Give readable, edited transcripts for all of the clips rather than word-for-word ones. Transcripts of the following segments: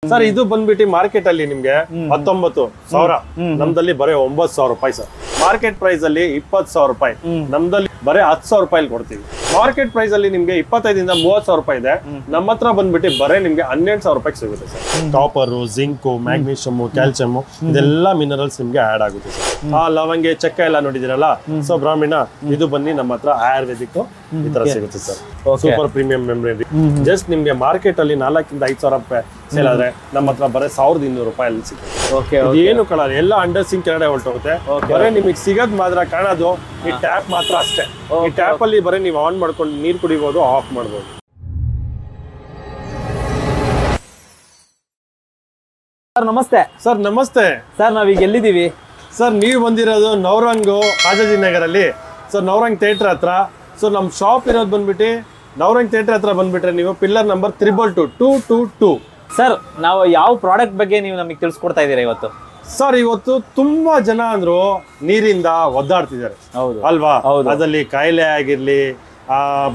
Sir ಇದು ಬಂದ್ಬಿಟ್ಟು market ಅಲ್ಲಿ ನಿಮ್ಗೆ 19,000 ನಮ್ದಲ್ಲಿ ಬರೀ 9,000 ರೂಪಾಯಿ ಸರ್. ಮಾರ್ಕೆಟ್ ಪ್ರೈಸ್ ಅಲ್ಲಿ 20,000 ರೂಪಾಯಿ, ನಮ್ದಲ್ಲಿ ಬರೀ 10,000 ರೂಪಾಯಿ ಕೊಡ್ತೀವಿ. ಮಾರ್ಕೆಟ್ ಪ್ರೈಸ್ ಅಲ್ಲಿ ನಿಮ್ಗೆ 25 ಇಂದ 30,000 ರೂಪಾಯಿ ಇದೆ, ನಮ್ಮ ಹತ್ರ ಬಂದ್ಬಿಟ್ಟು ಬರೀ ನಿಮ್ಗೆ 11,000 ರೂಪಾಯಿ ಸಿಗುತ್ತೆ sir. Copper, zinc, magnesium, calcium ಇದೆಲ್ಲ ಮಿನರಲ್ಸ್ ನಿಮ್ಗೆ ಆಡ್ ಆಗುತ್ತೆ ಸರ್. ಆ ಲವಂಗೆ, ಚಕ್ಕ ಎಲ್ಲ ನೋಡಿದಿರಲ್ಲ, ಸೊ ಬ್ರಾಹ್ಮಣ ಇದು ಬನ್ನಿ ನಮ್ಮ ಹತ್ರ ಆಯುರ್ವೇದಿಕ್ ಈ ತರ ಸಿಗುತ್ತೆ sir. Super premium memory. Just ನಿಮ್ಗೆ ಮಾರ್ಕೆಟ್ ಅಲ್ಲಿ 4 ಇಂದ 5,000 ರೂಪಾಯಿ ಸೇಲ್ ಆದ್ರೆ ನಮ್ಮ ಹತ್ರ ಬರೀ 1,200 ರೂಪಾಯಿ ಅಲ್ಲಿ ಸಿಗುತ್ತೆ. ಏನು ಕಲರ್ ಎಲ್ಲ ಅಂಡರ್ ಸಿಂಕ್ ಕೆಳಗಡೆ ಹೊರಟೋಗುತ್ತೆ. ಬರೀ ನಿಮಗೆ ಸಿಗೋದ್ ಮಾತ್ರ ಕಾಣೋದು ಈ ಟ್ಯಾಪ್ ಮಾತ್ರ ಅಷ್ಟೇ. ಈ ಟ್ಯಾಪ್ ಅಲ್ಲಿ ಬರೀ ನೀವು ಆನ್ ಮಾಡ್ಕೊಂಡು ನೀರ್ ಕುಡಿಬಹುದು, ಆಫ್ ಮಾಡಬಹುದು. ಸರ್ ನಮಸ್ತೆ. ಸರ್ ನಮಸ್ತೆ ಸರ್ ನಾವೀಗ ಎಲ್ಲಿದ್ದೀವಿ ಸರ್? ನೀವು ಬಂದಿರೋದು ನವರಂಗು ರಾಜಾಜಿನಗರಲ್ಲಿ ಸರ್, ನವರಂಗ್ ಥಿಯೇಟರ್ ಹತ್ರ. ಸೊ ನಮ್ಮ ಶಾಪ್ ಇರೋದು ಬಂದ್ಬಿಟ್ಟು ನವರಂಗ್ ಥಿಯೇಟರ್ ಹತ್ರ ಬಂದ್ಬಿಟ್ರೆ ನೀವು ಪಿಲ್ಲರ್ ನಂಬರ್ 222. ಸರ್ ನಾವು ಯಾವ ಪ್ರಾಡಕ್ಟ್ ಬಗ್ಗೆ ನೀವು ನಮಗೆ ತಿಳಿಸ್ಕೊಡ್ತಾ ಇದ್ದೀರಾ ಇವತ್ತು? ಸರ್ ಇವತ್ತು ತುಂಬಾ ಜನ ಅಂದ್ರು ನೀರಿಂದ ಒದ್ದಾಡ್ತಿದ್ದಾರೆ ಅಲ್ವಾ? ಅದಲ್ಲಿ ಕಾಯಿಲೆ ಆಗಿರ್ಲಿ,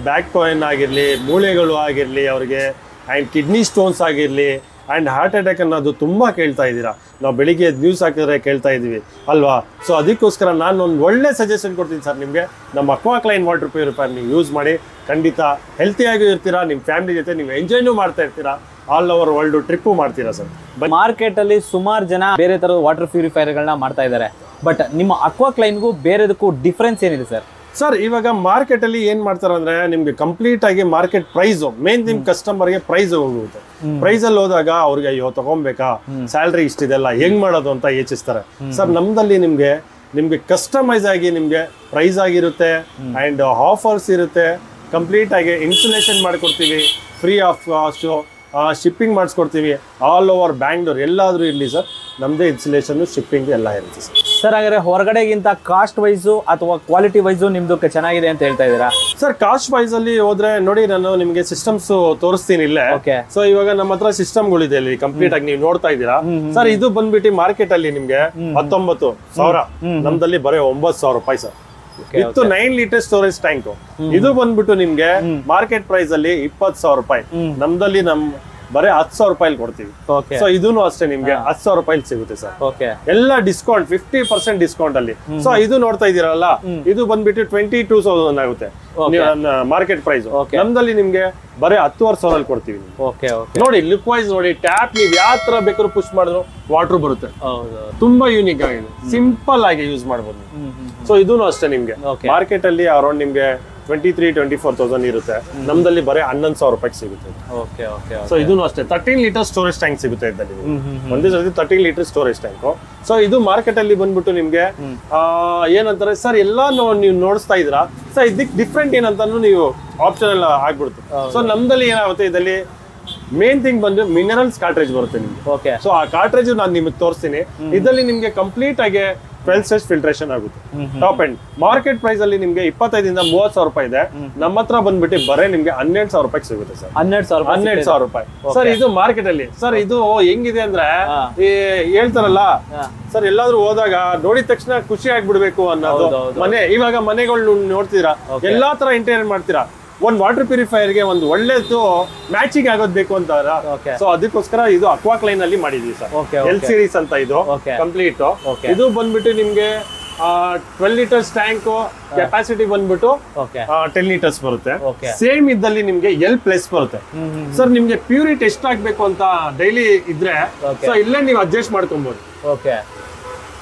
ಬ್ಯಾಕ್ ಪೇನ್ ಆಗಿರ್ಲಿ, ಮೂಳೆಗಳು ಆಗಿರ್ಲಿ, ಅವ್ರಿಗೆ ಅಂಡ್ ಕಿಡ್ನಿ ಸ್ಟೋನ್ಸ್ ಆಗಿರ್ಲಿ, ಅಂಡ್ ಹಾರ್ಟ್ ಅಟ್ಯಾಕ್ ಅನ್ನೋದು ತುಂಬಾ ಕೇಳ್ತಾ ಇದ್ದೀರಾ. ನಾವು ಬೆಳಿಗ್ಗೆ ನ್ಯೂಸ್ ಹಾಕಿದ್ರೆ ಕೇಳ್ತಾ ಇದೀವಿ ಅಲ್ವಾ? ಸೊ ಅದಕ್ಕೋಸ್ಕರ ನಾನು ಒಂದು ಒಳ್ಳೆ ಸಜೆಷನ್ ಕೊಡ್ತೀನಿ ಸರ್ ನಿಮಗೆ. ನಮ್ಮ ಅಕ್ವಾಕ್ಲೈನ್ ವಾಟರ್ ಪ್ಯೂರಿಫೈರ್ ನೀವು ಯೂಸ್ ಮಾಡಿ, ಖಂಡಿತ ಹೆಲ್ತಿಯಾಗೂ ಇರ್ತೀರಾ, ನಿಮ್ಮ ಫ್ಯಾಮಿಲಿ ಜೊತೆ ನೀವು ಎಂಜಾಯ್ನೂ ಮಾಡ್ತಾ ಇರ್ತೀರಾ, ಆಲ್ ಓವರ್ ವರ್ಲ್ಡ್ ಟ್ರಿಪ್ಪು ಮಾಡ್ತೀರಾ ಸರ್. ಮಾರ್ಕೆಟ್ ಅಲ್ಲಿ ಸುಮಾರು ಜನ ಬೇರೆ ತರದ ವಾಟರ್ ಪ್ಯೂರಿಫೈರ್ಗಳನ್ನ ಮಾಡ್ತಾ ಇದ್ದಾರೆ, ಬಟ್ ನಿಮ್ಮ ಅಕ್ವಾಕ್ಲೈನ್ಗೂ ಬೇರೆದಕ್ಕೂ ಡಿಫ್ರೆನ್ಸ್ ಏನಿದೆ ಸರ್? ಸರ್ ಇವಾಗ ಮಾರ್ಕೆಟ್ ಅಲ್ಲಿ ಏನ್ ಮಾಡ್ತಾರೆ ಅಂದ್ರೆ ನಿಮ್ಗೆ ಕಂಪ್ಲೀಟ್ ಆಗಿ ಮಾರ್ಕೆಟ್ ಪ್ರೈಸ್ ಮೇನ್ ನಿಮ್ ಕಸ್ಟಮರ್ಗೆ ಪ್ರೈಸ್ ಹೋಗುತ್ತೆ. ಪ್ರೈಸ್ ಅಲ್ಲಿ ಹೋದಾಗ ಅವ್ರಿಗೆ ಅಯ್ಯೋ ತಗೊಬೇಕಾ, ಸ್ಯಾಲ್ರಿ ಇಷ್ಟಿದೆಲ್ಲ ಹೆಂಗ್ ಮಾಡೋದು ಅಂತ ಯೋಚಿಸ್ತಾರೆ. ಸರ್ ನಮ್ದಲ್ಲಿ ನಿಮ್ಗೆ ಕಸ್ಟಮೈಸ್ ಆಗಿ ನಿಮ್ಗೆ ಪ್ರೈಸ್ ಆಗಿರುತ್ತೆ, ಅಂಡ್ ಆಫರ್ಸ್ ಇರುತ್ತೆ. ಕಂಪ್ಲೀಟ್ ಆಗಿ ಇನ್ಸ್ಟಾಲೇಷನ್ ಮಾಡ್ಕೊಡ್ತೀವಿ, ಫ್ರೀ ಆಫ್ ಕಾಸ್ಟ್ ಶಿಪ್ಪಿಂಗ್ ಮಾಡಿಸ್ಕೊಡ್ತೀವಿ. ಆಲ್ ಓವರ್ ಬ್ಯಾಂಗ್ಳೂರ್ ಎಲ್ಲಾದ್ರೂ ಇರಲಿ ಸರ್, ನಮ್ದೇ ಇನ್ಸ್ಟಾಲೇಷನ್, ಶಿಪ್ಪಿಂಗ್ ಎಲ್ಲ ಇರುತ್ತೆ ಸರ್. ಸರ್ ಹಾಗಾದ್ರೆ ಹೊರಗಡೆಗಿಂತ ಕಾಸ್ಟ್ ವೈಸು ಅಥವಾ ಕ್ವಾಲಿಟಿ ವೈಸು ನಿಮ್ದು ಚೆನ್ನಾಗಿದೆ ಅಂತ ಹೇಳ್ತಾ ಇದ್ದೀರಾ? ಸರ್ ಕಾಸ್ಟ್ ವೈಸ್ ಅಲ್ಲಿ ಹೋದ್ರೆ ನೋಡಿ, ನಾನು ನಿಮಗೆ ಸಿಸ್ಟಮ್ಸ್ ತೋರಿಸ್ತೀನಿ ಇಲ್ಲೇ. ಸೊ ಇವಾಗ ನಮ್ಮ ಹತ್ರ ಸಿಸ್ಟಮ್ಗಳಿದೆ ಇಲ್ಲಿ ಕಂಪ್ಲೀಟ್ ಆಗಿ ನೀವು ನೋಡ್ತಾ ಇದ್ದೀರಾ. ಸರ್ ಇದು ಬಂದ್ಬಿಟ್ಟು ಮಾರ್ಕೆಟ್ ಅಲ್ಲಿ ನಿಮ್ಗೆ 19,000, ನಮ್ದಲ್ಲಿ ಬರೀ 9,000 ರೂಪಾಯಿ ಸರ್. ಇತ್ತು 9 ಲೀಟರ್ ಸ್ಟೋರೇಜ್ ಟ್ಯಾಂಕ್. ಇದು ಬಂದ್ಬಿಟ್ಟು ನಿಮ್ಗೆ ಮಾರ್ಕೆಟ್ ಪ್ರೈಸ್ ಅಲ್ಲಿ 20,000 ರೂಪಾಯಿ, ನಮ್ದಲ್ಲಿ ಬರೀ 10,000 ರೂಪಾಯಿ ಕೊಡ್ತೀವಿ. ಸೊ ಇದೂನು ಅಷ್ಟೇ ನಿಮ್ಗೆ 10,000 ರೂಪಾಯಿ ಸಿಗುತ್ತೆ ಸರ್. ಎಲ್ಲ ಡಿಸ್ಕೌಂಟ್ 50% ಡಿಸ್ಕೌಂಟ್ ಅಲ್ಲಿ. ಸೊ ಇದು ನೋಡ್ತಾ ಇದೀರಲ್ಲ, ಇದು ಬಂದ್ಬಿಟ್ಟು 22,000 ಆಗುತ್ತೆ ಮಾರ್ಕೆಟ್ ಪ್ರೈಸ್. ನಮ್ದಲ್ಲಿ ನಿಮ್ಗೆ ಬರೀ 10,500 ಅಲ್ಲಿ ಕೊಡ್ತೀವಿ. ನೋಡಿ ಲುಕ್ ವೈಸ್ ನೋಡಿ, ಟ್ಯಾಪ್ ನೀವು ಯಾವ ತರ ಬೇಕಾದ್ರೂ ಪುಷ್ ಮಾಡಿದ್ರು ವಾಟರ್ ಬರುತ್ತೆ. ತುಂಬಾ ಯೂನಿಕ್ ಆಗಿದೆ, ಸಿಂಪಲ್ ಆಗಿ ಯೂಸ್ ಮಾಡಬಹುದು. ಸೊ ಇದೂನು ಅಷ್ಟೇ ನಿಮ್ಗೆ ಮಾರ್ಕೆಟ್ ಅಲ್ಲಿ ಅರೌಂಡ್ ನಿಮ್ಗೆ 23,000-24,000 ಇರುತ್ತೆ, ನಮ್ದಲ್ಲಿ ಬರೀ 11,000 ರೂಪಾಯಿ ಸಿಗುತ್ತೆ. ಸೊ ಇದೂನು ಅಷ್ಟೇ 13 ಲೀಟರ್ ಸ್ಟೋರೇಜ್ ಟ್ಯಾಂಕ್ ಸಿಗುತ್ತೆ ಇದ್ದಲ್ಲಿ. ಒಂದೇ ಸರ್ತಿ 13 ಲೀಟರ್ ಸ್ಟೋರೇಜ್ ಟ್ಯಾಂಕ್. ಸೊ ಇದು ಮಾರ್ಕೆಟ್ ಅಲ್ಲಿ ಬಂದ್ಬಿಟ್ಟು ನಿಮ್ಗೆ ಏನಂತಾರೆ ಸರ್, ಎಲ್ಲ ನೀವು ನೋಡಿಸ್ತಾ ಇದ್ದೀರಾ ಸರ್, ಇದಕ್ಕೆ ಡಿಫ್ರೆಂಟ್ ಏನಂತಾನು ನೀವು ಆಪ್ಷನ್ ಎಲ್ಲ ಆಗ್ಬಿಡುತ್ತೆ. ಸೊ ನಮ್ದಲ್ಲಿ ಏನಾಗುತ್ತೆ, ಇದರಲ್ಲಿ ಮೇನ್ ಥಿಂಗ್ ಬಂದು ಮಿನರಲ್ಸ್ ಕಾರ್ಟ್ರೇಜ್ ಬರುತ್ತೆ ನಿಮ್ಗೆ. ಸೊ ಆ ಕಾರ್ಟ್ರೇಜ್ ನಾನು ನಿಮಗೆ ತೋರಿಸ್ತೀನಿ. ಇದರಲ್ಲಿ ನಿಮ್ಗೆ ಕಂಪ್ಲೀಟ್ ಆಗಿ 12 ಸ್ಟೇಜ್ ಫಿಲ್ಟ್ರೇಷನ್ ಆಗುತ್ತೆ ಟಾಪ್ ಎಂಡ್. ಮಾರ್ಕೆಟ್ ಪ್ರೈಸ್ ಅಲ್ಲಿ ನಿಮ್ಗೆ 25 ಇಂದ 30,000 ರೂಪಾಯಿ ಇದೆ, ನಮ್ಮ ಹತ್ರ ಬಂದ್ಬಿಟ್ಟು ಬರೇ ನಿಮ್ಗೆ 11,000 ರೂಪಾಯಿ ಸಿಗುತ್ತೆ ಸರ್. 11,000 ರೂಪಾಯಿ ಸರ್ ಇದು ಮಾರ್ಕೆಟ್ ಅಲ್ಲಿ. ಸರ್ ಇದು ಹೆಂಗಿದೆ ಅಂದ್ರೆ ಹೇಳ್ತಾರಲ್ಲ ಸರ್, ಎಲ್ಲಾದ್ರೂ ಹೋದಾಗ ನೋಡಿದ ತಕ್ಷಣ ಖುಷಿ ಆಗ್ಬಿಡ್ಬೇಕು ಅನ್ನೋದು. ಇವಾಗ ಮನೆಗಳು ನೋಡ್ತೀರಾ, ಎಲ್ಲಾ ತರ ಇಂಟೀರಿಯರ್ ಮಾಡ್ತೀರಾ, ಒಂದ್ ವಾಟರ್ ಪ್ಯೂರಿಫೈಯರ್ಗೆ ಒಂದು ಒಳ್ಳೇದು ಮ್ಯಾಚಿಂಗ್ ಆಗೋದ್ ಬೇಕು ಅಂತ. ಸೊ ಅದಕ್ಕೋಸ್ಕರ ಇದು ಅಕ್ವಾಕ್ಲೈನ್ ಅಲ್ಲಿ ಮಾಡಿದ್ವಿ ಸರ್. ಎಲ್ ಸೀರೀಸ್ ಅಂತ ಇದು ಕಂಪ್ಲೀಟ್. ಇದು ಬಂದ್ಬಿಟ್ಟು ನಿಮ್ಗೆ 12 ಲೀಟರ್ಸ್ ಟ್ಯಾಂಕ್, ಕೆಪಾಸಿಟಿ ಬಂದ್ಬಿಟ್ಟು 10 ಲೀಟರ್ಸ್ ಬರುತ್ತೆ. ಸೇಮ್ ಇದ್ದಲ್ಲಿ ನಿಮ್ಗೆ ಎಲ್ ಪ್ಲಸ್ ಬರುತ್ತೆ ಸರ್. ನಿಮ್ಗೆ ಪ್ಯೂರಿಟಿ ಎಷ್ಟು ಆಗ್ಬೇಕು ಅಂತ ಡೈಲಿ ಇದ್ರೆ ಸೊ ಇಲ್ಲೇ ನೀವು ಅಡ್ಜಸ್ಟ್ ಮಾಡ್ಕೊಬಹುದು.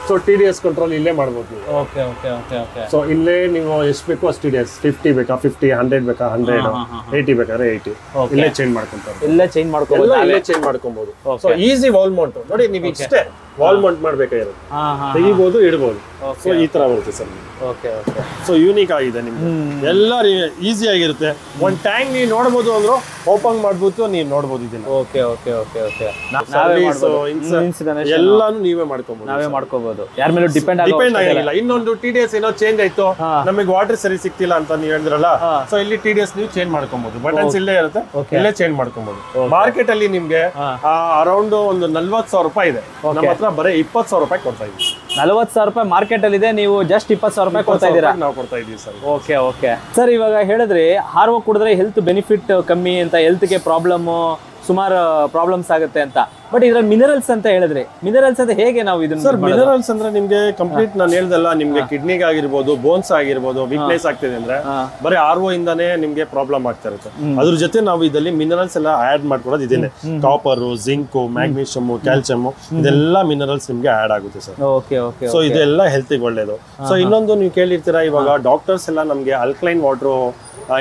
ಸೊ TDS ಕಂಟ್ರೋಲ್ ಇಲ್ಲೇ ಮಾಡ್ಬೋದು. ಸೊ ಇಲ್ಲೇ ನೀವು ಎಷ್ಟು ಬೇಕೋ ಅಷ್ಟು TDS 50 ಬೇಕಾ 50, 100 ಬೇಕಾ 100, 80 ಬೇಕಾದ್ರೆ 80 ಇಲ್ಲೇ ಚೇಂಜ್ ಮಾಡ್ಕೊಂತಾರೆ. ಇಲ್ಲೇ ಚೇಂಜ್ ಮಾಡ್ಕೊಬಹುದು. ಸೊ ಈಸಿ ವಾಲ್ ಮೌಂಟ್ ನೋಡಿ, ನೀವು ಇಷ್ಟೇ ವಾಲ್ ಮೌಂಟ್ ಮಾಡ್ಬೇಕಾಗಿರೋದು, ತೆಗಿಬಹುದು, ಇಡಬಹುದು. ಸೊ ಈ ತರ ಬರುತ್ತೆ ಸರ್. ಸೊ ಯೂನಿಕ್ ಆಗಿದೆ ನಿಮ್ಗೆ, ಎಲ್ಲ ಈಸಿ ಆಗಿರುತ್ತೆ. ಒಂದ್ ಟ್ಯಾಂಕ್ ನೀವು ನೋಡ್ಬೋದು ಅಂದ್ರು ಓಪನ್ ಮಾಡ್ಬೋದು, ನೀವು ನೋಡ್ಬೋದು. ಇದನ್ನ ಎಲ್ಲಾನು ನೀವೇ ಮಾಡ್ಕೋಬಹುದು, ಯಾರ ಮೇಲೆ ಡಿಪೆಂಡ್ ಆಗಿಲ್ಲ. ಇನ್ನೊಂದು TDS ಏನೋ ಚೇಂಜ್ ಆಯ್ತು, ನಮಗೆ ವಾಟರ್ ಸರಿ ಸಿಕ್ತಿಲ್ಲ ಅಂತ ನೀವು ಹೇಳಿದ್ರಲ್ಲ, ಸೊ ಇಲ್ಲಿ TDS ನೀವು ಚೇಂಜ್ ಮಾಡ್ಕೊಬಹುದು. ಬಟನ್ಸ್ ಇಲ್ಲೇ ಇರುತ್ತೆ, ಇಲ್ಲೇ ಚೇಂಜ್ ಮಾಡ್ಕೊಬಹುದು. ಮಾರ್ಕೆಟ್ ಅಲ್ಲಿ ನಿಮ್ಗೆ ಅರೌಂಡ್ ಒಂದು 40,000 ರೂಪಾಯಿ ಇದೆ, ನಮ್ಮ ಹತ್ರ ಬರೀ 20,000 ರೂಪಾಯಿ ಕೊಡ್ತಾ ಇದೀವಿ. 40,000 ರೂಪಾಯಿ ಮಾರ್ಕೆಟ್ ಅಲ್ಲಿ ಇದೆ, ನೀವು ಜಸ್ಟ್ 20,000 ರೂಪಾಯಿ ಕೊಡ್ತಾ ಇದ್ದೀರಾ? ನಾವು ಕೊಡ್ತಾ ಇದೀವಿ ಸರ್. ಓಕೆ ಸರ್, ಇವಾಗ ಹೇಳಿದ್ರಿ ಹಾರ್ವ ಕುಡಿದ್ರೆ ಹೆಲ್ತ್ ಬೆನಿಫಿಟ್ ಕಮ್ಮಿ ಅಂತ, ಹೆಲ್ತ್ಗೆ ಪ್ರಾಬ್ಲಮ್ ಸುಮಾರು ಪ್ರಾಬ್ಲಮ್ಸ್ ಆಗುತ್ತೆ ಅಂತ. ಬಟ್ ಇದ್ರಲ್ಲಿ ಮಿನರಲ್ಸ್ ಅಂತ ಹೇಳಿದ್ರಿ, ಮಿನರಲ್ಸ್ ಅಂತ ಹೇಗೆ ನಾವು ಇದನ್ನ ಸರ್ ಮಿನರಲ್ಸ್ ಅಂದ್ರೆ ನಿಮ್ಗೆ ಕಂಪ್ಲೀಟ್ ನಾನು ಹೇಳ್ದಲ್ಲ, ನಿಮ್ಗೆ ಕಿಡ್ನಿಗೆ ಆಗಿರ್ಬೋದು, ಬೋನ್ಸ್ ಆಗಿರ್ಬೋದು, ವೀಕ್ನೆಸ್ ಆಗ್ತಿದೆ ಅಂದ್ರೆ ಬರೀ RO ಇಂದಾನೇ ನಿಮ್ಗೆ ಪ್ರಾಬ್ಲಮ್ ಆಗ್ತಾ ಇರುತ್ತೆ. ಅದ್ರ ಜೊತೆ ನಾವು ಇದರಲ್ಲಿ ಮಿನರಲ್ಸ್ ಎಲ್ಲ ಆಡ್ ಮಾಡ್ಕೊಡೋದು ಇದೇನೆ, ಕಾಪರ್, ಜಿಂಕ್, ಮ್ಯಾಗ್ನೀಷಿಯಮ್, ಕ್ಯಾಲ್ಸಿಯಂ, ಇದೆಲ್ಲ ಮಿನರಲ್ಸ್ ನಿಮ್ಗೆ ಆಡ್ ಆಗುತ್ತೆ ಸರ್. ಸೊ ಇದೆಲ್ಲ ಹೆಲ್ತಿಗೆ ಒಳ್ಳೇದು. ಸೊ ಇನ್ನೊಂದು ನೀವು ಕೇಳಿರ್ತೀರಾ, ಇವಾಗ ಡಾಕ್ಟರ್ಸ್ ಎಲ್ಲ ನಮ್ಗೆ ಅಲ್ಕಲೈನ್ ವಾಟರ್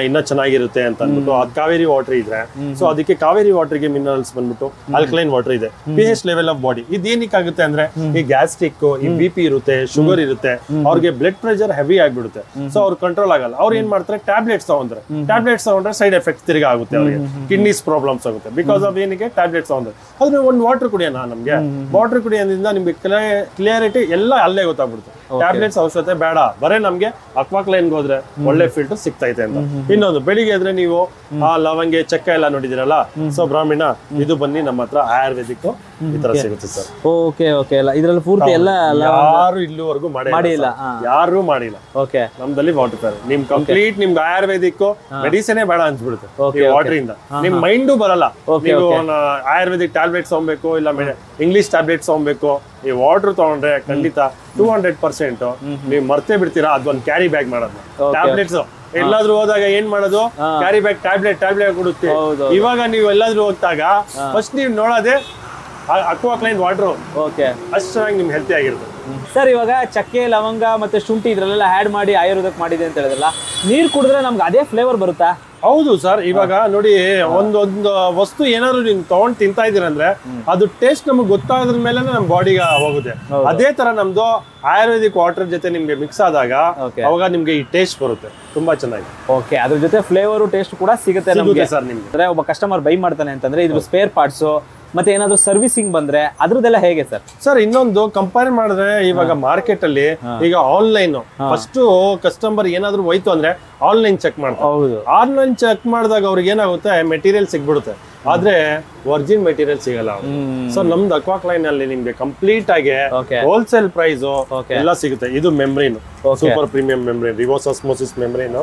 ಇನ್ನ ಚೆನ್ನಾಗಿರುತ್ತೆ ಅಂತ ಅಂದ್ಬಿಟ್ಟು, ಅದು ಕಾವೇರಿ ವಾಟರ್ ಇದ್ರೆ, ಸೊ ಅದಕ್ಕೆ ಕಾವೇರಿ ವಾಟರ್ಗೆ ಮಿನರಲ್ಸ್ ಬಂದ್ಬಿಟ್ಟು ಅಲ್ಕಲೈನ್ ವಾಟರ್ ಇದೆ. pH ಲೆವೆಲ್ ಆಫ್ ಬಾಡಿ ಇದೇನಕ್ಕಾಗುತ್ತೆ ಅಂದ್ರೆ, ಈ ಗ್ಯಾಸ್ಟ್ರಿಕ್, ಈ BP ಇರುತ್ತೆ, ಶುಗರ್ ಇರುತ್ತೆ, ಅವ್ರಿಗೆ ಬ್ಲಡ್ ಪ್ರೆಷರ್ ಹೆವಿ ಆಗ್ಬಿಡುತ್ತೆ. ಸೊ ಅವ್ರು ಕಂಟ್ರೋಲ್ ಆಗಲ್ಲ. ಅವ್ರು ಏನ್ ಮಾಡ್ತಾರೆ, ಟ್ಯಾಬ್ಲೆಟ್ಸ್ ತಗೊಂಡ್ರೆ ಸೈಡ್ ಎಫೆಕ್ಟ್ ತಿರ್ಗಾ ಆಗುತ್ತೆ ಅವ್ರಿಗೆ, ಕಿಡ್ನೀಸ್ ಪ್ರಾಬ್ಲಮ್ಸ್ ಆಗುತ್ತೆ. ಬಿಕಾಸ್ ಆಫ್ ಏನಕ್ಕೆ ಟ್ಯಾಬ್ಲೆಟ್ಸ್ ತಗೊಂಡ್ರೆ. ಅದ್ರ ಒಂದು ವಾಟರ್ ಕುಡಿಯೋಣ, ನಮ್ಗೆ ವಾಟರ್ ಕುಡಿಯೋದ್ರಿಂದ ನಿಮ್ಗೆ ಕ್ಲಿಯರಿಟಿ ಎಲ್ಲ ಅಲ್ಲೇ ಗೊತ್ತಾಗ್ಬಿಡುತ್ತೆ. ಟ್ಯಾಬ್ಲೆಟ್ಸ್ ಅವಶ್ಯಕತೆ ಬೇಡ, ಬರೇ ನಮ್ಗೆ ಅಕ್ವಾಕ್ಲೈನ್ಗೆ ಹೋದ್ರೆ ಒಳ್ಳೆ ಫಿಲ್ಟರ್ ಸಿಗ್ತೈತೆ ಅಂತ. ಇನ್ನೊಂದು, ಬೆಳಿಗ್ಗೆ ಎದ್ರೆ ನೀವು ಆ ಲವಂಗೆ, ಚಕ್ಕ ಎಲ್ಲ ನೋಡಿದಿರಲ್ಲ, ಸೊ ಬ್ರಾಹ್ಮಣ ಇದು ಬನ್ನಿ ನಮ್ಮ ಹತ್ರ ಆಯುರ್ವೇದಿಕ್ ಈ ತರ ಸಿಗುತ್ತೆ ಸರ್. ಇದ್ರಲ್ಲಿ ಪೂರ್ತಿ ಎಲ್ಲ ಯಾರು ಇಲ್ಲಿವರೆಗೂ ಮಾಡಿಲ್ಲ, ಯಾರು ಮಾಡಿಲ್ಲ. ನಮ್ದಲ್ಲಿ ವಾಟರ್ ಪ್ಯೂರ್ ನಿಮ್ ಕಂಪ್ಲೀಟ್ ನಿಮ್ಗೆ ಆಯುರ್ವೇದಿಕ್ ಮೆಡಿಸಿನೇ ಬೇಡ ಅನ್ಸ್ಬಿಡುತ್ತೆ ವಾಟರ್ ಇಂದ. ನಿಮ್ ಮೈಂಡು ಬರಲ್ಲ, ನೀವು ಆಯುರ್ವೇದಿಕ್ ಟ್ಯಾಬ್ಲೆಟ್ಸ್ ತಗೊಬೇಕು, ಇಲ್ಲ ಇಂಗ್ಲಿಷ್ ಟ್ಯಾಬ್ಲೆಟ್ಸ್ ತಗೊಬೇಕು. ಈ ವಾಟರ್ ತಗೊಂಡ್ರೆ ಖಂಡಿತ 200% ನೀವು ಮರ್ತೇ ಬಿಡ್ತೀರಾ ಅದೊಂದು ಕ್ಯಾರಿ ಬ್ಯಾಗ್ ಮಾಡೋದು. ಟ್ಯಾಬ್ಲೆಟ್ಸ್ ಎಲ್ಲಾದ್ರೂ ಹೋದಾಗ ಏನ್ ಮಾಡೋದು, ಕ್ಯಾರಿ ಬ್ಯಾಗ್ ಟ್ಯಾಬ್ಲೆಟ್ ಕೊಡುತ್ತೆ. ಇವಾಗ ನೀವು ಎಲ್ಲಾದ್ರೂ ಹೋಗ್ತಾಗ ಫಸ್ಟ್ ನೀವು ನೋಡೋದೇ ಅಕ್ವಾಕ್ಲೈನ್ ವಾಟರ್. ಅಷ್ಟು ಚೆನ್ನಾಗಿ ನಿಮ್ಗೆ ಹೆಲ್ತಿ ಆಗಿರುತ್ತೆ ಸರ್. ಇವಾಗ ಚಕ್ಕೆ, ಲವಂಗ ಮತ್ತೆ ಶುಂಠಿ ಇದ್ರಲ್ಲೆಲ್ಲ ಆಡ್ ಮಾಡಿ ಆಯುರ್ವೇದಕ್ ಮಾಡಿದೆ ಅಂತ ಹೇಳಿದ್ರಲ್ಲ, ನೀರ್ ಕುಡಿದ್ರೆ ನಮ್ಗೆ ಅದೇ ಫ್ಲೇವರ್ ಬರುತ್ತಾ? ಹೌದು ಸರ್. ಇವಾಗ ನೋಡಿ, ಒಂದೊಂದು ವಸ್ತು ಏನಾದ್ರು ನೀವು ತಗೊಂಡ್ ತಿಂತಾ ಇದೀರಂದ್ರೆ ಅದು ಟೇಸ್ಟ್ ನಮ್ಗೆ ಗೊತ್ತಾದ್ರ ಮೇಲೆ ನಮ್ ಬಾಡಿಗೆ ಹೋಗುತ್ತೆ. ಅದೇ ತರ ನಮ್ದು ಆಯುರ್ವೇದಿಕ್ ವಾಟರ್ ಜೊತೆ ನಿಮ್ಗೆ ಮಿಕ್ಸ್ ಆದಾಗ ಅವಾಗ ನಿಮ್ಗೆ ಈ ಟೇಸ್ಟ್ ಬರುತ್ತೆ ತುಂಬಾ ಚೆನ್ನಾಗಿ. ಅದ್ರ ಜೊತೆ ಫ್ಲೇವರ್ ಟೇಸ್ಟ್ ಕೂಡ ಸಿಗುತ್ತೆ ಸರ್ ನಿಮ್ಗೆ. ಒಬ್ಬ ಕಸ್ಟಮರ್ ಬೈ ಮಾಡ್ತಾನೆ ಅಂತಂದ್ರೆ ಇದ್ರ ಸ್ಪೇರ್ ಪಾರ್ಟ್ಸ್ ಮತ್ತೆ ಏನಾದ್ರು ಸರ್ವಿಸಿಂಗ್ ಬಂದ್ರೆ ಅದ್ರದ್ದೆಲ್ಲ ಹೇಗೆ ಸರ್? ಸರ್ ಇನ್ನೊಂದು ಕಂಪೇರ್ ಮಾಡಿದ್ರೆ, ಇವಾಗ ಮಾರ್ಕೆಟ್ ಅಲ್ಲಿ ಈಗ ಆನ್ಲೈನ್ ಫಸ್ಟ್ ಕಸ್ಟಮರ್ ಏನಾದ್ರು ಹೋಯ್ತು ಅಂದ್ರೆ ಆನ್ಲೈನ್ ಚೆಕ್ ಮಾಡ್ತಾರೆ. ಆನ್ಲೈನ್ ಚೆಕ್ ಮಾಡಿದಾಗ ಅವ್ರಿಗೆ ಏನಾಗುತ್ತೆ, ಮೆಟೀರಿಯಲ್ ಸಿಗ್ಬಿಡುತ್ತೆ, ಆದ್ರೆ ಒರಿಜಿನ್ ಮೆಟೀರಿಯಲ್ ಸಿಗಲ್ಲ. ಸೊ ನಮ್ದು ಅಕ್ವಾಕ್ಲೈನ್ ಅಲ್ಲಿ ನಿಮ್ಗೆ ಕಂಪ್ಲೀಟ್ ಆಗಿ ಹೋಲ್ಸೇಲ್ ಪ್ರೈಸ್ ಎಲ್ಲ ಸಿಗುತ್ತೆ. ಇದು membrane, super premium membrane, reverse osmosis membrane.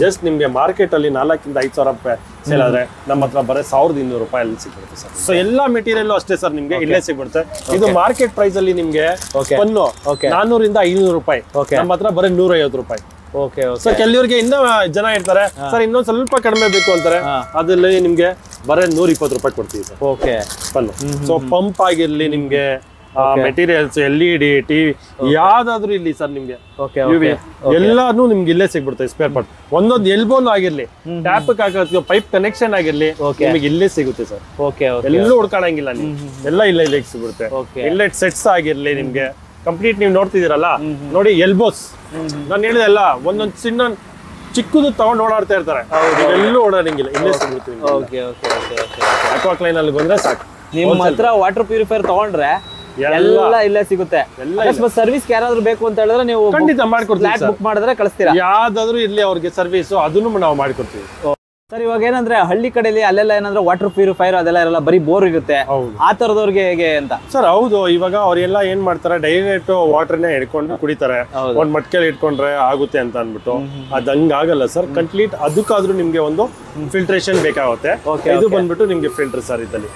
Just ನಿಮ್ಗೆ ಮಾರ್ಕೆಟ್ ಅಲ್ಲಿ 4 ಇಂದ 5 ಸಾವಿರ ರೂಪಾಯಿ ಸೇಲ್ ಆದ್ರೆ ನಮ್ಮ ಹತ್ರ ಬರೀ 1200 ರೂಪಾಯಿ ಅಲ್ಲಿ ಸಿಗುತ್ತೆ ಸರ್. ಸೊ ಎಲ್ಲಾ ಮೆಟೀರಿಯಲ್ ಅಷ್ಟೇ ಸರ್, ನಿಮ್ಗೆ ಇಲ್ಲೇ ಸಿಗ್ಬಿಡುತ್ತೆ. ಇದು ಮಾರ್ಕೆಟ್ ಪ್ರೈಸ್ ಅಲ್ಲಿ ನಿಮ್ಗೆ ಪನ್ನು 400 ಇಂದ 500 ರೂಪಾಯಿ, ನಮ್ಮ ಹತ್ರ ಬರೀ 150 ರೂಪಾಯಿ. ಸೊ ಕೆಲವರಿಗೆ ಇನ್ನ ಜನ ಇರ್ತಾರೆ, ಸರ್ ಇನ್ನೊಂದ್ ಸ್ವಲ್ಪ ಕಡಿಮೆ ಬೇಕು ಅಂತಾರೆ, ಅದ್ರಲ್ಲಿ ನಿಮ್ಗೆ ಬರೀ 120 ರೂಪಾಯಿ ಕೊಡ್ತೀವಿ ಸರ್ ಪನ್ನು. ಸೊ ಪಂಪ್ ಆಗಿರ್ಲಿ, ನಿಮ್ಗೆ ಮೆಟೀರಿಯಲ್ಸ್, LED, TV ಯಾವ್ದಾದ್ರು ಇಲ್ಲಿ ಸರ್ ನಿಮ್ಗೆ ಎಲ್ಲಾನು ನಿಮ್ಗೆ ಇಲ್ಲೇ ಸಿಗ್ಬಿಡುತ್ತೆ. ಸ್ಪೇರ್ ಪಾರ್ಟ್ ಒಂದೊಂದು ಎಲ್ಬೋನ್ ಆಗಿರ್ಲಿ, ಟ್ಯಾಪ್ ಹಾಕೋದು ಪೈಪ್ ಕನೆಕ್ಷನ್ ಆಗಿರ್ಲಿ, ನಿಮಗೆ ಇಲ್ಲೇ ಸಿಗುತ್ತೆ ಸರ್. ಎಲ್ಲೂ ಹುಡ್ಕಾಡಂಗಿಲ್ಲ ನೀವು, ಎಲ್ಲ ಇಲ್ಲೇ ಸಿಗ್ಬಿಡುತ್ತೆ. ಇನ್ಲೆಟ್ ಸೆಟ್ಸ್ ಆಗಿರ್ಲಿ, ನಿಮ್ಗೆ ಕಂಪ್ಲೀಟ್ ನೀವು ನೋಡ್ತಿದ್ದೀರಲ್ಲ ನೋಡಿ, ಎಲ್ಬೋಸ್ ನಾನು ಹೇಳಿದೆ ಅಲ್ಲ, ಒಂದೊಂದು ಚಿಕ್ಕದು ತಗೊಂಡ್ ಓಡಾಡ್ತಾ ಇರ್ತಾರೆ, ಎಲ್ಲೂ ಓಡಾಡಂಗಿಲ್ಲ, ಇಲ್ಲೇ ಸಿಗುತ್ತೆ. ಅಕ್ವಾಕ್ಲೈನ್ ಅಲ್ಲಿ ಬಂದ್ರೆ ಸಾಕು. ನಿಮ್ಮ ಹತ್ರ ವಾಟರ್ ಪ್ಯೂರಿಫೈರ್ ತಗೊಂಡ್ರೆ ಎಲ್ಲ ಇಲ್ಲೇ ಸಿಗುತ್ತೆ. ಸರ್ವಿಸ್ ಯಾರಾದ್ರೂ ಬೇಕು ಅಂತ ಹೇಳಿದ್ರೆ ನೀವು ಖಂಡಿತ ಮಾಡ್ಕೊಡ್ತೀವಿ. ಬುಕ್ ಮಾಡಿದ್ರೆ ಕಳಿಸ್ತೀರಾ? ಯಾವ್ದಾದ್ರು ಇರ್ಲಿ ಅವ್ರಿಗೆ ಸರ್ವಿಸ್, ಅದನ್ನು ನಾವು ಮಾಡ್ಕೊಡ್ತೀವಿ ಸರ್. ಇವಾಗ ಏನಂದ್ರೆ ಹಳ್ಳಿ ಕಡೆಯಲ್ಲಿ ಅಲ್ಲೆಲ್ಲ ಏನಂದ್ರೆ ವಾಟರ್ ಪ್ಯೂರಿಫೈರ್ ಅದೆಲ್ಲ ಇರಲ್ಲ, ಬರೀ ಬೋರ್ ಇರುತ್ತೆ, ಆ ತರದವ್ರಿಗೆ ಹೇಗೆ ಅಂತ? ಸರ್ ಹೌದು, ಇವಾಗ ಅವರೆಲ್ಲ ಏನ್ ಮಾಡ್ತಾರೆ, ಡೈರೆಕ್ಟ್ ವಾಟರ್ನೇ ಹಿಡ್ಕೊಂಡು ಕುಡಿತಾರೆ. ಒಂದ್ ಮಟ್ಕೆಲ್ ಇಟ್ಕೊಂಡ್ರೆ ಆಗುತ್ತೆ ಅಂತ ಅನ್ಬಿಟ್ಟು ಅದ್ ಹಂಗಾಗಲ್ಲ ಸರ್. ಕಂಪ್ಲೀಟ್ ಅದಕ್ಕಾದ್ರೂ ನಿಮ್ಗೆ ಒಂದು ಫಿಲ್ಟ್ರೇಷನ್ ಬೇಕಾಗುತ್ತೆ. ಇದು ಬಂದ್ಬಿಟ್ಟು ನಿಮ್ಗೆ ಫಿಲ್ಟರ್ ಸರ್ ಇದಲ್ಲಿ.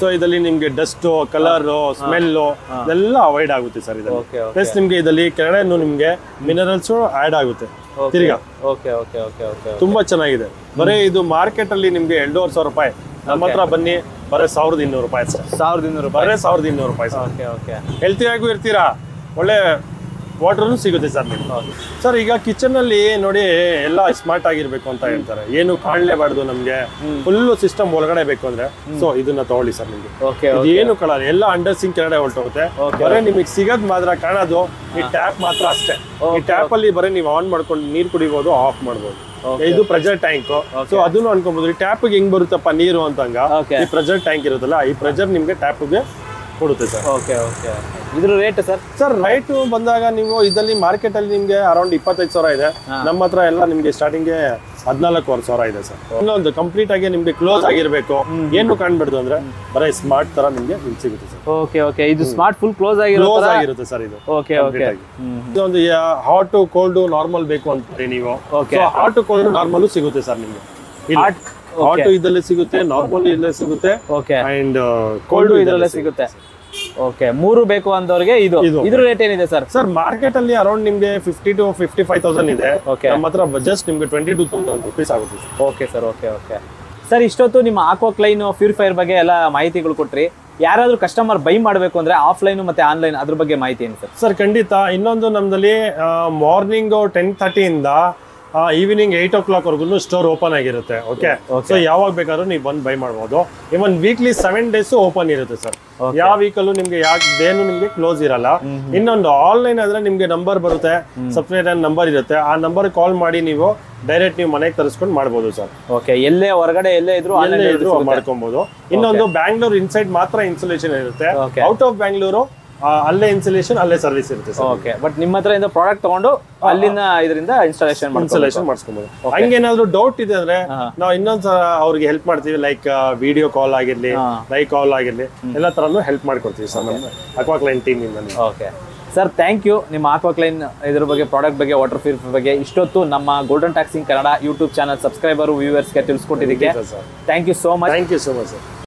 ಸೊ ಇದರಲ್ಲಿ ನಿಮ್ಗೆ ಡಸ್ಟ್, ಕಲರ್, ಸ್ಮೆಲ್ ಇದೆಲ್ಲ ಅವಾಯ್ಡ್ ಆಗುತ್ತೆ ಸರ್ ಇದರಲ್ಲಿ. ಪ್ಲಸ್ ನಿಮ್ಗೆ ಇದರಲ್ಲಿ ಕೆಳಗಡೆ ನಿಮ್ಗೆ ಮಿನರಲ್ಸ್ ಆಡ್ ಆಗುತ್ತೆ ತಿರ್ಗಾ. ತುಂಬಾ ಚೆನ್ನಾಗಿದೆ. ಬರೀ ಇದು ಮಾರ್ಕೆಟ್ ಅಲ್ಲಿ ನಿಮ್ಗೆ 2,500 ರೂಪಾಯಿ, ನಮ್ಮ ಹತ್ರ ಬನ್ನಿ ಬರೀ 1,200 ರೂಪಾಯಿ ಸರ್. 1,200 ರೂಪಾಯಿ, ಬರೀ 1,200 ರೂಪಾಯಿ ಸರ್. ಹೆಲ್ತಿ ಆಗೂ ಇರ್ತೀರಾ, ಒಳ್ಳೆ ವಾಟರ್ ಸಿಗುತ್ತೆ ಸರ್ ನಿಮ್ಗೆ. ಸರ್ ಈಗ ಕಿಚನ್ ಅಲ್ಲಿ ನೋಡಿ ಎಲ್ಲ ಸ್ಮಾರ್ಟ್ ಆಗಿರ್ಬೇಕು ಅಂತ ಹೇಳ್ತಾರೆ, ಏನು ಕಾಣಲೇಬಾರ್ದು ನಮ್ಗೆ, ಫುಲ್ ಸಿಸ್ಟಮ್ ಒಳಗಡೆ ಬೇಕು ಅಂದ್ರೆ ಸೊ ಇದನ್ನ ತಗೊಳ್ಳಿ ಸರ್. ನಿಮ್ಗೆ ಏನು ಕಾಣಲ್ಲ, ಎಲ್ಲ ಅಂಡರ್ ಸಿಂಕ್ ಕೆಳಗಡೆ ಹೊರಟೋಗುತ್ತೆ. ಬರೀ ನಿಮಗೆ ಸಿಗೋದ್ ಮಾತ್ರ ಕಾಣೋದು ಈ ಟ್ಯಾಪ್ ಮಾತ್ರ ಅಷ್ಟೇ. ಈ ಟ್ಯಾಪ್ ಅಲ್ಲಿ ಬರೀ ನೀವು ಆನ್ ಮಾಡ್ಕೊಂಡು ನೀರ್ ಕುಡಿಬಹುದು, ಆಫ್ ಮಾಡ್ಬೋದು. ಇದು ಪ್ರೆಷರ್ ಟ್ಯಾಂಕ್. ಸೊ ಅದನ್ನು ಅನ್ಕೊಬಹುದು, ಟ್ಯಾಪ್ ಹೆಂಗ್ ಬರುತ್ತಪ್ಪ ನೀರು ಅಂತಂಗ ಈ ಪ್ರೆಷರ್ ಟ್ಯಾಂಕ್ ಇರುತ್ತಲ್ಲ, ಈ ಪ್ರೆಷರ್ ನಿಮ್ಗೆ ಟ್ಯಾಪ್ಗೆ ಕೊಡುತ್ತೆ ಸರ್. ಇದ್ರ ರೇಟ್ ಸರ್? ಸರ್ ರೈಟ್ ಬಂದಾಗ ನೀವು ಇದರಲ್ಲಿ ಮಾರ್ಕೆಟ್ ಅಲ್ಲಿ ನಿಮ್ಗೆ ಅರೌಂಡ್ 25,000 ಇದೆ. ನಮ್ಮ ಹತ್ರ ಎಲ್ಲ ನಿಮ್ಗೆ ಸ್ಟಾರ್ಟಿಂಗ್ 14,500 ಇದೆ ಸರ್. ಇನ್ನೊಂದು ಕಂಪ್ಲೀಟ್ ಆಗಿ ನಿಮ್ಗೆ ಕ್ಲೋಸ್ ಆಗಿರ್ಬೇಕು, ಏನು ಕಾಣ್ಬಿಡ್ದು ಅಂದ್ರೆ ಬರೀ ಸ್ಮಾರ್ಟ್ ತರ ನಿಮ್ಗೆ ಸಿಗುತ್ತೆ ಸರ್. ಇದು ಸ್ಮಾರ್ಟ್ ಫುಲ್ ಕ್ಲೋಸ್ ಆಗಿರುತ್ತೆ ಸರ್ ಇದು. ಇದೊಂದು ಹಾಟ್ ಕೋಲ್ಡ್ ನಾರ್ಮಲ್ ಬೇಕು ಅಂತೀರಿ ನೀವು, ಹಾಟ್ ಕೋಲ್ಡ್ ನಾರ್ಮಲ್ ಸಿಗುತ್ತೆ ಸರ್ ನಿಮ್ಗೆ. ಹಾಟ್ ಇದರಲ್ಲಿ ಸಿಗುತ್ತೆ, ನಾರ್ಮಲ್ ಇಲ್ಲೇ ಸಿಗುತ್ತೆ, ಓಕೆ ಅಂಡ್ ಕೋಲ್ಡ್ ಇದರಲ್ಲೇ ಸಿಗುತ್ತೆ. ಓಕೆ, 3 ಬೇಕು ಅಂದವ್ರಿಗೆ ಇದ್ರ ರೇಟ್ ಏನಿದೆ ಸರ್? ಸರ್ ಮಾರ್ಕೆಟ್ ಅಲ್ಲಿ ಅರೌಂಡ್ ನಿಮ್ಗೆ 50 to 55,000 ಇದೆ. ಓಕೆ, ನಮ್ಮ ಹತ್ರ ಜಸ್ಟ್ ನಿಮ್ಗೆ 22,000 rupees ಆಗುತ್ತೆ. Okay sir, okay okay sir. ಇಷ್ಟೊತ್ತು ನಿಮ್ಮ ಆಕ್ವಾಕ್ಲೈನ್ ಪ್ಯೂರಿಫೈಯರ್ ಬಗ್ಗೆ ಎಲ್ಲ ಮಾಹಿತಿಗಳು ಕೊಟ್ರಿ. ಯಾರಾದ್ರೂ ಕಸ್ಟಮರ್ ಬೈ ಮಾಡಬೇಕು ಅಂದ್ರೆ ಆಫ್ಲೈನ್ ಮತ್ತೆ ಆನ್ಲೈನ್ ಅದ್ರ ಬಗ್ಗೆ ಮಾಹಿತಿ ಏನು ಸರ್? ಸರ್ ಖಂಡಿತ. ಇನ್ನೊಂದು ನಮ್ದಲ್ಲಿ ಮಾರ್ನಿಂಗ್ 10:30 ಇಂದ ಈವ್ನಿಂಗ್ 8 o'clock ವರೆಗೂ ಸ್ಟೋರ್ ಓಪನ್ ಆಗಿರುತ್ತೆ. ಓಕೆ, ಸೊ ಯಾವಾಗ ಬೇಕಾದ್ರೂ ನೀವು ಬಂದು ಬೈ ಮಾಡ್ಬೋದು. ಇವನ್ ವೀಕ್ಲಿ 7 days ಓಪನ್ ಇರುತ್ತೆ ಸರ್. ಯಾವ ವೀಕಲ್ಲೂ ನಿಮ್ಗೆ ಯಾವ್ದೇನು ನಿಮ್ಗೆ ಕ್ಲೋಸ್ ಇರಲ್ಲ. ಇನ್ನೊಂದು ಆನ್ಲೈನ್ ಆದ್ರೆ ನಿಮ್ಗೆ ನಂಬರ್ ಬರುತ್ತೆ, ಸಪ್ರೇಟ್ ನಂಬರ್ ಇರುತ್ತೆ. ಆ ನಂಬರ್ ಕಾಲ್ ಮಾಡಿ ನೀವು ಡೈರೆಕ್ಟ್ ನೀವು ಮನೆಗೆ ತರಿಸ್ಕೊಂಡು ಮಾಡ್ಬೋದು ಸರ್. ಓಕೆ, ಎಲ್ಲೇ ಹೊರಗಡೆ ಎಲ್ಲೇ ಇದ್ರು ಮಾಡ್ಕೊಬಹುದು. ಇನ್ನೊಂದು ಬ್ಯಾಂಗ್ಳೂರ್ ಇನ್ಸೈಡ್ ಮಾತ್ರ ಇನ್ಸ್ಟಾಲೇಷನ್ ಇರುತ್ತೆ. ಔಟ್ ಆಫ್ ಬ್ಯಾಂಗ್ಳೂರು ಅಲ್ಲೇ ಇನ್ಸ್ಟಾಲೇಷನ್, ಅಲ್ಲೇ ಸರ್ವಿಸ್ ಇರುತ್ತೆ ಸರ್. ಓಕೆ, ಬಟ್ ನಿಮ್ಮ ಹತ್ರ ಇಂದ ಪ್ರಾಡಕ್ಟ್ ತಗೊಂಡು ಅಲ್ಲಿಂದ ಇದರಿಂದ ಇನ್ಸ್ಟಾಲೇಷನ್ ಮಾಡಿಸ್ಕೊಬಹುದು. ಹಂಗೇನಾದ್ರು ಡೌಟ್ ಇದೆ ಅಂದ್ರೆ ನಾವು ಇನ್ನೊಂದ್ಸಲ ಅವ್ರಿಗೆ ಹೆಲ್ಪ್ ಮಾಡ್ತೀವಿ. ಲೈಕ್ ವಿಡಿಯೋ ಕಾಲ್ ಆಗಿರ್ಲಿ, ಲೈವ್ ಕಾಲ್ ಆಗಿರ್ಲಿ, ಎಲ್ಲ ತರನು ಹೆಲ್ಪ್ ಮಾಡ್ಕೊಡ್ತೀವಿ ಸರ್ ನಮ್ಮ ಅಕ್ವಾಕ್ಲೈನ್ ಟೀಮ್ ಇಂದ. Okay sir, thank you. ನಿಮ್ಮ ಆಕ್ವಾಕ್ಲೈನ್ ಇದ್ರ ಬಗ್ಗೆ, ಪ್ರಾಡಕ್ಟ್ ಬಗ್ಗೆ, ವಾಟರ್ ಪ್ಯೂರಿಫೈಯರ್ ಬಗ್ಗೆ ಇಷ್ಟೊತ್ತು ನಮ್ಮ ಗೋಲ್ಡನ್ ಟ್ಯಾಕ್ಸಿಂಗ್ ಕನ್ನಡ ಯೂಟ್ಯೂಬ್ ಚಾನಲ್ ಸಬ್ಸ್ಕ್ರೈಬರ್ ವ್ಯೂವರ್ಸ್ಗೆ ತಿಳಿಸ್ಕೊಟ್ಟಿದ್ದಕ್ಕೆ thank you so much. Thank you so much sir.